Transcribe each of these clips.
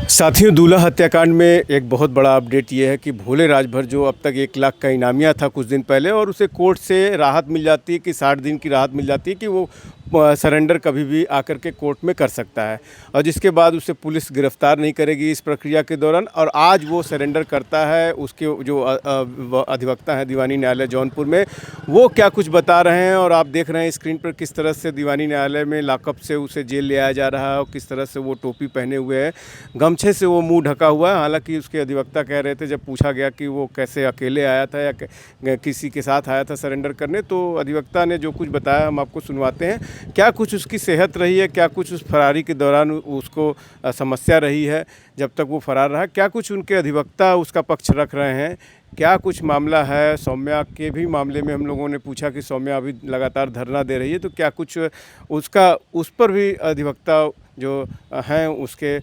साथियों, दूल्हा हत्याकांड में एक बहुत बड़ा अपडेट ये है कि भोले राजभर जो अब तक 1 लाख का इनामिया था कुछ दिन पहले, और उसे कोर्ट से राहत मिल जाती है कि 60 दिन की राहत मिल जाती है कि वो सरेंडर कभी भी आकर के कोर्ट में कर सकता है, और जिसके बाद उसे पुलिस गिरफ्तार नहीं करेगी इस प्रक्रिया के दौरान। और आज वो सरेंडर करता है। उसके जो अधिवक्ता हैं दीवानी न्यायालय जौनपुर में, वो क्या कुछ बता रहे हैं, और आप देख रहे हैं स्क्रीन पर किस तरह से दीवानी न्यायालय में लॉकअप से उसे जेल ले आया जा रहा है, और किस तरह से वो टोपी पहने हुए है, गमछे से वो मुंह ढका हुआ है। हालांकि उसके अधिवक्ता कह रहे थे, जब पूछा गया कि वो कैसे अकेले आया था या किसी के साथ आया था सरेंडर करने, तो अधिवक्ता ने जो कुछ बताया हम आपको सुनवाते हैं। क्या कुछ उसकी सेहत रही है, क्या कुछ उस फरारी के दौरान उसको समस्या रही है जब तक वो फरार रहा, क्या कुछ उनके अधिवक्ता उसका पक्ष रख रहे हैं, क्या कुछ मामला है। सौम्या के भी मामले में हम लोगों ने पूछा कि सौम्या अभी लगातार धरना दे रही है, तो क्या कुछ उसका उस पर भी अधिवक्ता जो हैं उसके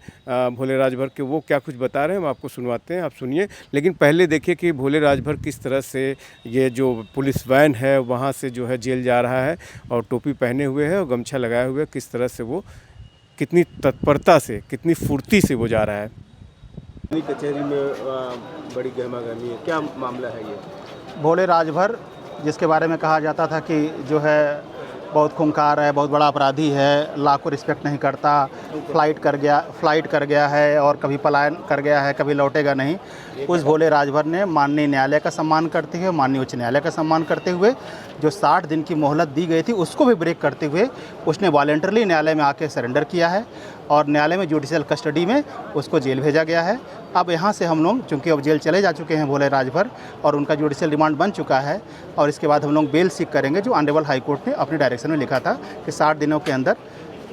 भोले राजभर के, वो क्या कुछ बता रहे हैं हम आपको सुनवाते हैं, आप सुनिए। लेकिन पहले देखिए कि भोले राजभर किस तरह से ये जो पुलिस वैन है वहाँ से जो है जेल जा रहा है, और टोपी पहने हुए है और गमछा लगाए हुए, किस तरह से वो कितनी तत्परता से, कितनी फुर्ती से वो जा रहा है। कचहरी में बड़ी गहमागहमी है, क्या मामला है ये? भोले राजभर, जिसके बारे में कहा जाता था कि जो है बहुत खूंखार है, बहुत बड़ा अपराधी है, लॉ को रिस्पेक्ट नहीं करता, फ्लाइट कर गया है और कभी पलायन कर गया है, कभी लौटेगा नहीं। उस भोले राजभर ने माननीय न्यायालय का सम्मान करते हुए, माननीय उच्च न्यायालय का सम्मान करते हुए, जो 60 दिन की मोहलत दी गई थी उसको भी ब्रेक करते हुए उसने वॉलंटरली न्यायालय में आके सरेंडर किया है, और न्यायालय में जुडिशियल कस्टडी में उसको जेल भेजा गया है। अब यहाँ से हम लोग, चूँकि अब जेल चले जा चुके हैं भोले राजभर, और उनका जुडिशियल रिमांड बन चुका है, और इसके बाद हम लोग बेल सीख करेंगे, जो ऑनरेबल हाई कोर्ट ने अपनी डायरेक्शन में लिखा था कि 60 दिनों के अंदर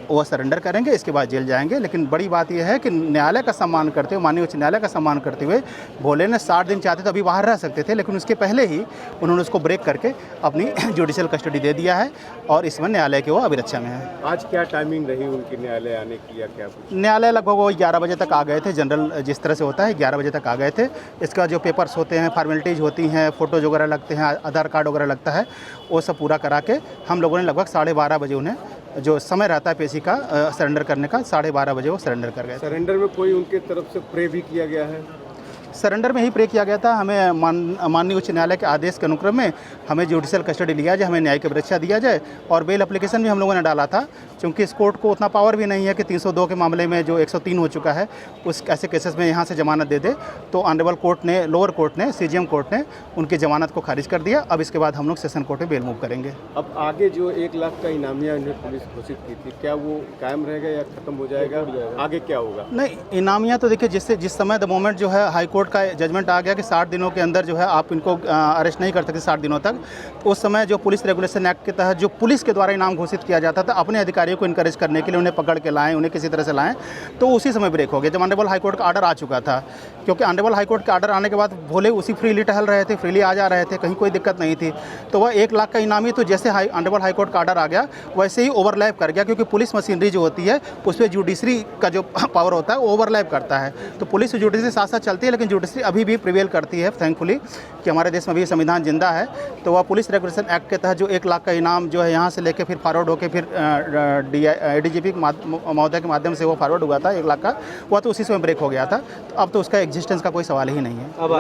वो सरेंडर करेंगे, इसके बाद जेल जाएंगे। लेकिन बड़ी बात यह है कि न्यायालय का सम्मान करते हुए, माननीय उच्च न्यायालय का सम्मान करते हुए, भोले ने 60 दिन चाहते तो अभी बाहर रह सकते थे, लेकिन उसके पहले ही उन्होंने उसको ब्रेक करके अपनी जुडिशियल कस्टडी दे दिया है, और इसमें न्यायालय के वो अभिरक्षा में है। आज क्या टाइमिंग रही उनकी न्यायालय आने की, या क्या कुछ? न्यायालय लगभग वो 11 बजे तक आ गए थे। जनरल जिस तरह से होता है 11 बजे तक आ गए थे। इसका जो पेपर्स होते हैं, फॉर्मेलिटीज़ होती हैं, फ़ोटोज़ वगैरह लगते हैं, आधार कार्ड वगैरह लगता है, वो सब पूरा करा के हम लोगों ने लगभग 12:30 बजे उन्हें, जो समय रहता है पेशी का सरेंडर करने का, 12:30 बजे वो सरेंडर कर गए। सरेंडर में कोई उनके तरफ से प्रे भी किया गया है? सरेंडर में ही प्रे किया गया था। हमें माननीय उच्च न्यायालय के आदेश के अनुक्रम में हमें जुडिशियल कस्टडी लिया जाए, हमें न्यायिक अभिरक्षा दिया जाए, और बेल एप्लीकेशन भी हम लोगों ने डाला था, क्योंकि इस कोर्ट को उतना पावर भी नहीं है कि 302 के मामले में जो 103 हो चुका है, उस ऐसे केसेस में यहाँ से जमानत दे दे। तो ऑनरेबल कोर्ट ने, लोअर कोर्ट ने, CJM कोर्ट ने उनकी जमानत को खारिज कर दिया। अब इसके बाद हम लोग सेशन कोर्ट में बेल मूव करेंगे। अब आगे जो 1 लाख का इनामिया इन्हें पुलिस घोषित की थी, क्या वो कायम रहेगा या खत्म हो जाएगा? आगे क्या होगा? नहीं, इनामिया तो देखिए, जिस समय द मोमेंट जो है हाई कोर्ट का जजमेंट आ गया कि 60 दिनों के अंदर जो है आप इनको अरेस्ट नहीं कर सकते 60 दिनों तक, तो उस समय जो पुलिस रेगुलेशन एक्ट के तहत जो पुलिस के द्वारा इनाम घोषित किया जाता था अपने अधिकारियों को इनकरेज करने के लिए, उन्हें पकड़ के लाएं, उन्हें किसी तरह से लाएं, तो उसी समय ब्रेक हो गया, जब ऑनरेबल हाई कोर्ट का ऑर्डर आ चुका था। क्योंकि ऑनरेबल हाई कोर्ट का ऑर्डर आने के बाद भोले उसी फ्रीली टहल रहे थे, फ्रीली आ जा रहे थे, कहीं कोई दिक्कत नहीं थी। तो वह 1 लाख का इनामी तो जैसे ऑनरेबल हाई कोर्ट का ऑर्डर आ गया वैसे ही ओवरलैप कर गया, क्योंकि पुलिस मशीनरी जो होती है उस पर जुडिशरी का जो पावर होता है वो ओवरलैप करता है। तो पुलिस जुडिशरी साथ साथ चलती है, लेकिन जुडिशरी अभी भी प्रिवेल करती है, थैंकफुली, कि हमारे देश में भी संविधान जिंदा है। तो वह पुलिस रेगुलेशन एक्ट के तहत जो 1 लाख का इनाम जो है यहाँ से लेके फिर फॉरवर्ड होकर फिर ADGP महोदय के माध्यम से वो फॉरवर्ड हुआ था 1 लाख का, वह तो उसी समय ब्रेक हो गया था। तो अब तो उसका एग्जिस्टेंस का कोई सवाल ही नहीं है। अब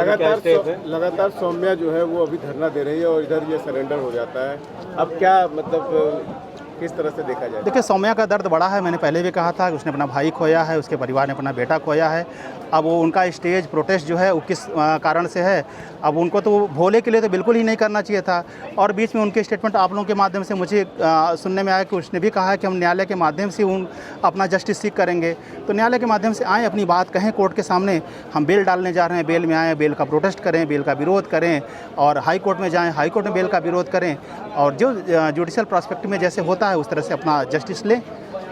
लगातार सौम्या जो है वो अभी धरना दे रही है, और इधर ये सरेंडर हो जाता है। अब क्या मतलब किस तरह से देखा जाए? देखिए, सौम्या का दर्द बड़ा है। मैंने पहले भी कहा था कि उसने अपना भाई खोया है, उसके परिवार ने अपना बेटा खोया है। अब वो उनका स्टेज प्रोटेस्ट जो है वो किस कारण से है, अब उनको तो भोले के लिए तो बिल्कुल ही नहीं करना चाहिए था। और बीच में उनके स्टेटमेंट आप लोगों के माध्यम से मुझे सुनने में आया कि उसने भी कहा है कि हम न्यायालय के माध्यम से अपना जस्टिस सीख करेंगे। तो न्यायालय के माध्यम से आएँ, अपनी बात कहें कोर्ट के सामने। हम बेल डालने जा रहे हैं, बेल में आएँ, बेल का प्रोटेस्ट करें, बेल का विरोध करें, और हाई कोर्ट में जाएँ, हाई कोर्ट में बेल का विरोध करें, और जो जुडिशियल प्रोस्पेक्ट में जैसे होता है उस तरह से अपना जस्टिस लें।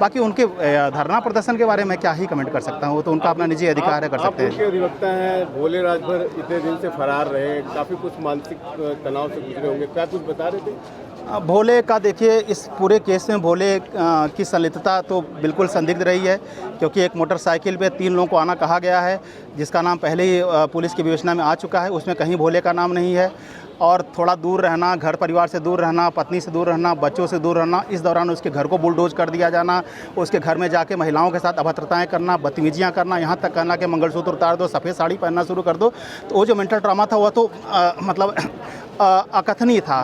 बाकी उनके धरना प्रदर्शन के बारे में क्या ही कमेंट कर सकता हूँ, वो तो उनका अपना निजी अधिकार है, कर सकते हैं। उनके अधिवक्ता हैं, भोले राजभर इतने दिन से फरार रहे, काफ़ी कुछ मानसिक तनाव से गुजरे होंगे, क्या कुछ बता रहे थे? भोले का देखिए, इस पूरे केस में भोले की संलिप्तता तो बिल्कुल संदिग्ध रही है, क्योंकि एक मोटरसाइकिल पे 3 लोगों को आना कहा गया है, जिसका नाम पहले ही पुलिस की विवेचना में आ चुका है, उसमें कहीं भोले का नाम नहीं है। और थोड़ा दूर रहना, घर परिवार से दूर रहना, पत्नी से दूर रहना, बच्चों से दूर रहना। इस दौरान उसके घर को बुलडोज कर दिया जाना, उसके घर में जाके महिलाओं के साथ अभद्रताएं करना, बदतमीजियां करना, यहाँ तक कहना कि मंगलसूत्र उतार दो, सफ़ेद साड़ी पहनना शुरू कर दो। तो वो जो मेंटल ट्रॉमा था वह तो मतलब अकथनीय था।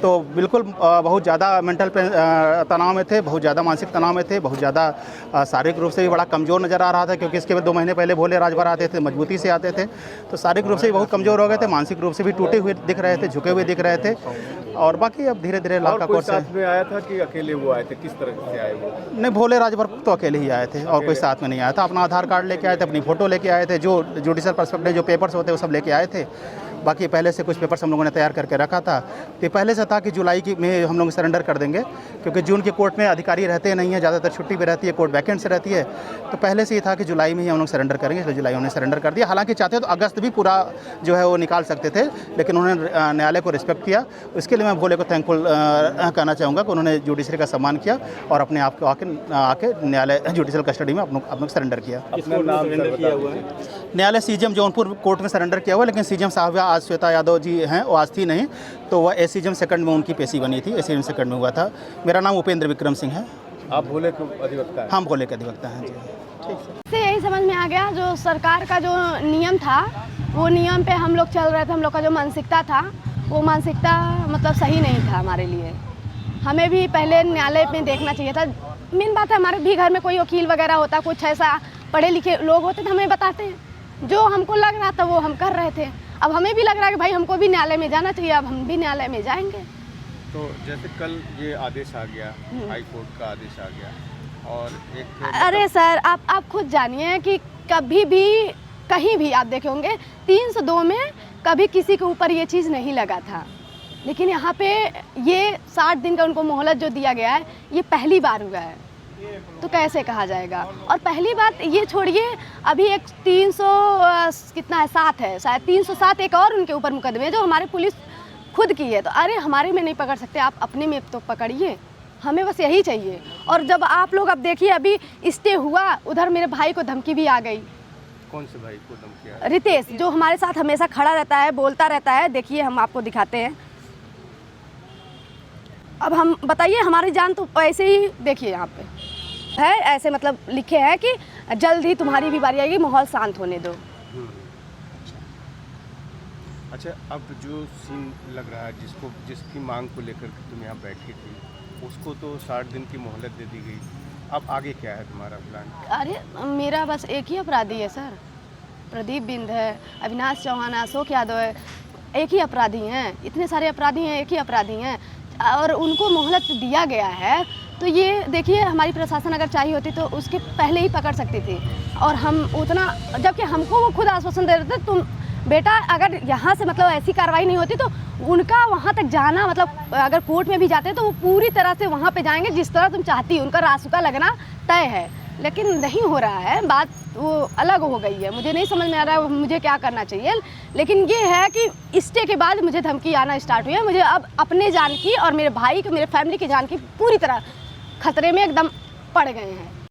तो बिल्कुल बहुत ज़्यादा मेंटल तनाव में थे, बहुत ज़्यादा मानसिक तनाव में थे, बहुत ज़्यादा शारीरिक रूप से भी बड़ा कमज़ोर नज़र आ रहा था, क्योंकि इसके 2 महीने पहले भोले राजभर आते थे, मजबूती से आते थे। तो शारीरिक रूप से भी बहुत कमज़ोर हो गए थे, मानसिक रूप से भी टूटे हुए दिख रहे थे, झुके हुए दिख रहे थे। और बाकी अब धीरे धीरे और कोई साथ में आया था कि अकेले वो आए थे, किस तरह से आए वो? नहीं, भोले राजभर तो अकेले ही आए थे और कोई साथ में नहीं आया था। अपना आधार कार्ड लेके आए थे, अपनी फ़ोटो लेके आए थे, जो जुडिशल पर्सपेक्टिव जो पेपर्स होते हैं वो सब लेके आए थे। बाकी पहले से कुछ पेपर्स हम लोगों ने तैयार करके रखा था। तो पहले से था कि जुलाई में हम लोग सरेंडर कर देंगे, क्योंकि जून की कोर्ट में अधिकारी रहते नहीं हैं, ज़्यादातर छुट्टी पे रहती है, कोर्ट वैकेंट से रहती है। तो पहले से ही था कि जुलाई में ही हम लोग सरेंडर करेंगे, इसलिए जुलाई उन्होंने सरेंडर कर दिया। हालांकि चाहते तो अगस्त भी पूरा जो है वो निकाल सकते थे, लेकिन उन्होंने न्यायालय को रिस्पेक्ट किया। इसके लिए मैं भोले को थैंकफुल कहना चाहूँगा कि उन्होंने जुडिशरी का सम्मान किया और अपने आप को आके न्यायालय जुडिशल कस्टडी में अपना सरेंडर किया। न्यायालय सीजीएम जौनपुर कोर्ट में सरेंडर किया हुआ, लेकिन सीजीएम साहब आज श्वेता यादव जी हैं, वो आज थी नहीं, तो वह एसीजीएम सेकंड में उनकी पेशी बनी थी, एसीजीएम सेकंड में हुआ था। मेरा नाम उपेंद्र विक्रम सिंह है। आप भोले के अधिवक्ता हैं? हम भोले के अधिवक्ता हैं जी। ठीक से यही समझ में आ गया, जो सरकार का जो नियम था वो नियम पे हम लोग चल रहे थे। हम लोग का जो मानसिकता था वो मानसिकता मतलब सही नहीं था हमारे लिए। हमें भी पहले न्यायालय में देखना चाहिए था। मेन बात है, हमारे भी घर में कोई वकील वगैरह होता, कुछ ऐसा पढ़े लिखे लोग होते तो हमें बताते हैं। जो हमको लग रहा था वो हम कर रहे थे। अब हमें भी लग रहा है कि भाई हमको भी न्यायालय में जाना चाहिए, अब हम भी न्यायालय में जाएंगे। तो जैसे कल ये आदेश आ गया, हाई कोर्ट का आदेश आ गया, और एक अरे सर, आप खुद जानिए कि कभी भी कहीं भी आप देखे होंगे 302 में कभी किसी के ऊपर ये चीज़ नहीं लगा था, लेकिन यहाँ पे ये 60 दिन का उनको मोहलत जो दिया गया है, ये पहली बार हुआ है। तो कैसे कहा जाएगा? और पहली बात ये छोड़िए, अभी एक 300 कितना है, 7 है शायद, 307 एक और उनके ऊपर मुकदमे है जो हमारे पुलिस खुद की है। तो अरे हमारे में नहीं पकड़ सकते, आप अपने में तो पकड़िए, हमें बस यही चाहिए। और जब आप लोग अब देखिए, अभी स्टे हुआ, उधर मेरे भाई को धमकी भी आ गई। कौन से भाई को धमकी? रितेश, जो हमारे साथ हमेशा खड़ा रहता है, बोलता रहता है। देखिए हम आपको दिखाते हैं। अब हम बताइए, हमारी जान तो ऐसे ही देखिए यहाँ पे है, ऐसे मतलब लिखे हैं कि जल्द ही तुम्हारी भी बारी आएगी, माहौल शांत होने दो। अच्छा, अब जो सीन लग रहा है, जिसकी मांग को लेकर के तुम यहाँ बैठी थी, उसको तो 60 दिन की मोहलत दे दी गई। अब आगे क्या है तुम्हारा प्लान? अरे मेरा बस एक ही अपराधी है सर, प्रदीप बिंद है, अविनाश चौहान है, अशोक यादव है, एक ही अपराधी हैं। इतने सारे अपराधी हैं, एक ही अपराधी हैं, और उनको मोहलत दिया गया है। तो ये देखिए, हमारी प्रशासन अगर चाहिए होती तो उसके पहले ही पकड़ सकती थी। और हम उतना, जबकि हमको वो खुद आश्वासन दे रहे थे, तुम बेटा अगर यहाँ से मतलब ऐसी कार्रवाई नहीं होती तो उनका वहाँ तक जाना, मतलब अगर कोर्ट में भी जाते तो वो पूरी तरह से वहाँ पे जाएंगे जिस तरह तुम चाहती हो, उनका रासुका लगना तय है। लेकिन नहीं हो रहा है, बात वो अलग हो गई है। मुझे नहीं समझ में आ रहा है मुझे क्या करना चाहिए। लेकिन ये है कि स्टे के बाद मुझे धमकी आना स्टार्ट हुई है। मुझे अब अपने जान की और मेरे भाई की, मेरे फैमिली की जान की पूरी तरह खतरे में एकदम पड़ गए हैं।